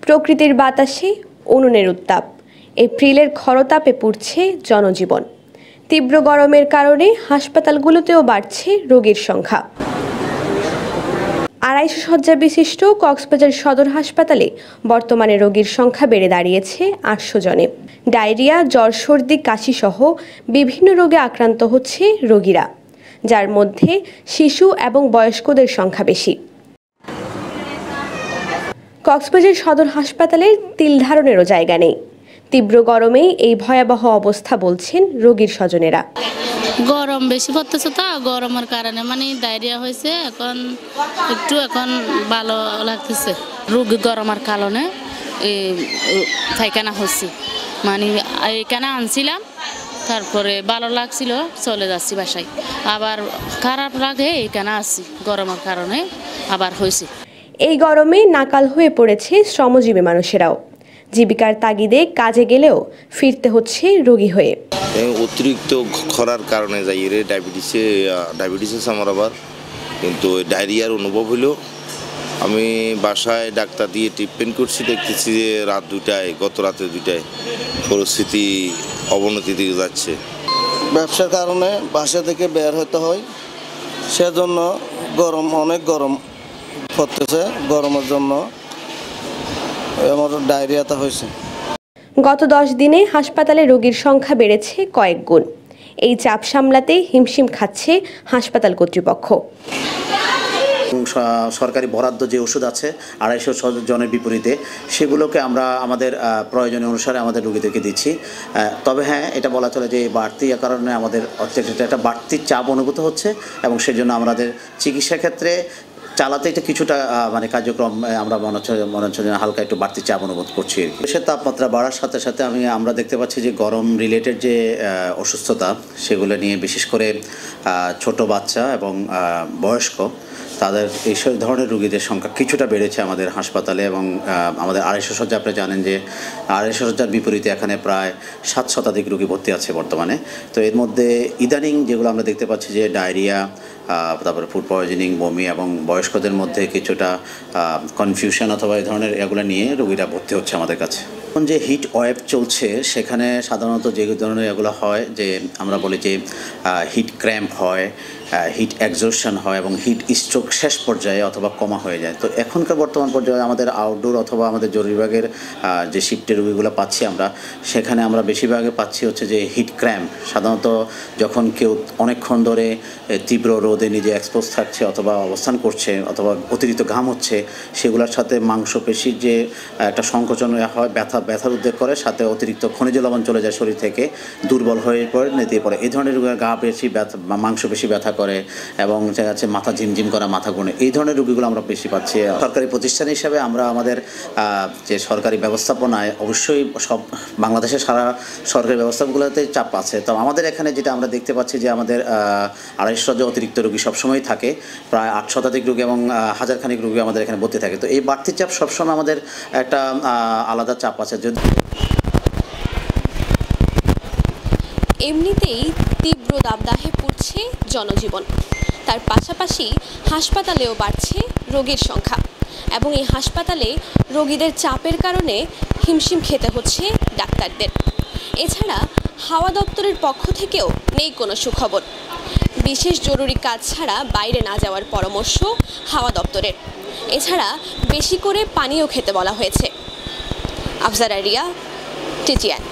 প্রকৃতির বাতাসে উনুনের উত্তাপ, এপ্রিলের খরতাপে পুড়ছে জনজীবন। তীব্র গরমের কারণে হাসপাতালগুলোতেও বাড়ছে রোগীর সংখ্যা। 250 শয্যা বিশিষ্ট কক্সবাজার সদর হাসপাতালে বর্তমানে রোগীর সংখ্যা বেড়ে দাঁড়িয়েছে 800 জনে। ডায়রিয়া, জ্বর, সর্দি, কাশি সহ বিভিন্ন রোগে আক্রান্ত হচ্ছে রোগীরা, যার মধ্যে শিশু এবং বয়স্কদের সংখ্যা বেশি। কক্সবাজার সদর হাসপাতালের তিল ধারণেরও জায়গা নেই। তীব্র গরমেই এই ভয়াবহ অবস্থা বলছেন রোগীর স্বজনেরা। গরম বেশি পড়তেছে, তো গরমের কারণে ডায়রিয়া হয়েছে। এখন ভালো লাগতেছে। রোগী গরমের কারণে পায়খানা হচ্ছে, এখানে আনছিলাম, তারপরে ভালো লাগছিল, চলে যাচ্ছি বাসায়। আবার খারাপ লাগে, এখানে আসছি গরমের কারণে আবার হয়েছে। এই গরমে নাকাল হয়ে পড়েছে শ্রমজীবী মানুষেরাও। জীবিকার তাগিদে কাজে গেলেও ফিরতে হচ্ছে রোগী হয়ে। অতিরিক্ত খরার কারণে যাই রে ডায়াবেটিস আমার আবার, কিন্তু ডায়রিয়ার অনুভব হইল। আমি বাসায় ডাক্তার দিয়ে ট্রিটমেন্ট করছি, দেখতেছি যে গত রাতে 2টায় পরিস্থিতি অবনতির দিকে যাচ্ছে। ব্যবসার কারণে বাসা থেকে বের হতে হয়, সেজন্য অনেক গরম পড়তেছে। গরমের জন্য আমার ডায়রিয়াটা হয়েছে। গত 10 দিনে হাসপাতালে রোগীর সংখ্যা বেড়েছে কয়েক গুণ। এই চাপ সামলাতে হিমশিম খাচ্ছে হাসপাতাল কর্তৃপক্ষ। সরকারি বরাদ্দ যে ওষুধ আছে 250 জনের বিপরীতে, সেগুলোকে আমরা আমাদের প্রয়োজনীয় অনুসারে আমাদের রোগীদেরকে দিচ্ছি। তবে হ্যাঁ, এটা বলা চলে যে বাড়তি কারণে আমাদের একটা বাড়তি চাপ অনুভূত হচ্ছে, এবং সেজন্য আমাদের চিকিৎসা ক্ষেত্রে চালাতে এটা কিছুটা কার্যক্রম আমরা মনে হচ্ছে হালকা একটু বাড়তি চাপ অনুভব করছি। দেশের তাপমাত্রা বাড়ার সাথে সাথে আমরা দেখতে পাচ্ছি যে গরম রিলেটেড যে অসুস্থতা, সেগুলো নিয়ে বিশেষ করে ছোট বাচ্চা এবং বয়স্ক, তাদের এই ধরনের রোগীদের সংখ্যা কিছুটা বেড়েছে আমাদের হাসপাতালে। এবং আমাদের 250 শয্যা, আপনি জানেন যে 250 শয্যার বিপরীতে এখানে প্রায় 7 শতাধিক রোগী ভর্তি আছে বর্তমানে। তো এর মধ্যে ইদানিং যেগুলো আমরা দেখতে পাচ্ছি যে ডায়রিয়া, তারপরে ফুড পয়জনিং, বমি, এবং বয়স্কদের মধ্যে কিছুটা কনফিউশন অথবা এই ধরনের এগুলো নিয়ে রোগীরা ভর্তি হচ্ছে আমাদের কাছে। এখন যে হিট ওয়েভ চলছে, সেখানে সাধারণত যে ধরনের এগুলো হয়, যে আমরা বলি যে হিট ক্র্যাম্প হয়, হিট এক্সজশন হয়, এবং হিট স্ট্রোক শেষ পর্যায়ে অথবা কমা হয়ে যায়। তো এখনকার বর্তমান পর্যায়ে আমাদের আউটডোর অথবা আমাদের জরুরি বিভাগের যে শিফটের রোগীগুলো পাচ্ছি আমরা, সেখানে আমরা বেশিরভাগে পাচ্ছি হচ্ছে যে হিট ক্র্যাম্প। সাধারণত যখন কেউ অনেকক্ষণ ধরে তীব্র রোদে নিজে এক্সপোজ থাকছে অথবা অবস্থান করছে অথবা অতিরিক্ত ঘাম হচ্ছে, সেগুলোর সাথে মাংসপেশির যে একটা সংকোচন হয়, ব্যথার উদ্বেগ করে, সাথে অতিরিক্ত খনিজ লবণ চলে যায় শরীর থেকে, দুর্বল হয়ে নিতে পারে। এই ধরনের রোগীরা গা পেশি ব্যথা, মাংসপেশি ব্যথা করে, এবং দেখা যাচ্ছে মাথা ঝিমঝিম করা, মাথা ঘুরে, এই ধরনের রোগীগুলো আমরা বেশি পাচ্ছি। সরকারি প্রতিষ্ঠান হিসাবে আমরা আমাদের যে সরকারি ব্যবস্থাপনায় অবশ্যই সব বাংলাদেশের সারা সরকারি ব্যবস্থাগুলোতে চাপ আছে। তো আমাদের এখানে যেটা আমরা দেখতে পাচ্ছি যে আমাদের 250 শয্যা অতিরিক্ত রোগী সবসময় থাকে, প্রায় 8 শতাধিক রোগী এবং 1000 খানিক রোগী আমাদের এখানে ভর্তি থাকে। তো এই বাড়তি চাপ সবসময় আমাদের একটা আলাদা চাপ আছে। এমনিতেই তীব্র দাবদাহে পুড়ছে জনজীবন, তার পাশাপাশি হাসপাতালেও বাড়ছে রোগীর সংখ্যা, এবং এই হাসপাতালে রোগীদের চাপের কারণে হিমশিম খেতে হচ্ছে ডাক্তারদের। এছাড়া হাওয়া দপ্তরের পক্ষ থেকেও নেই কোনো সুখবর। বিশেষ জরুরি কাজ ছাড়া বাইরে না যাওয়ার পরামর্শ হাওয়া দপ্তরের। এছাড়া বেশি করে পানীয় খেতে বলা হয়েছে। আফজারা রিয়া, TTN।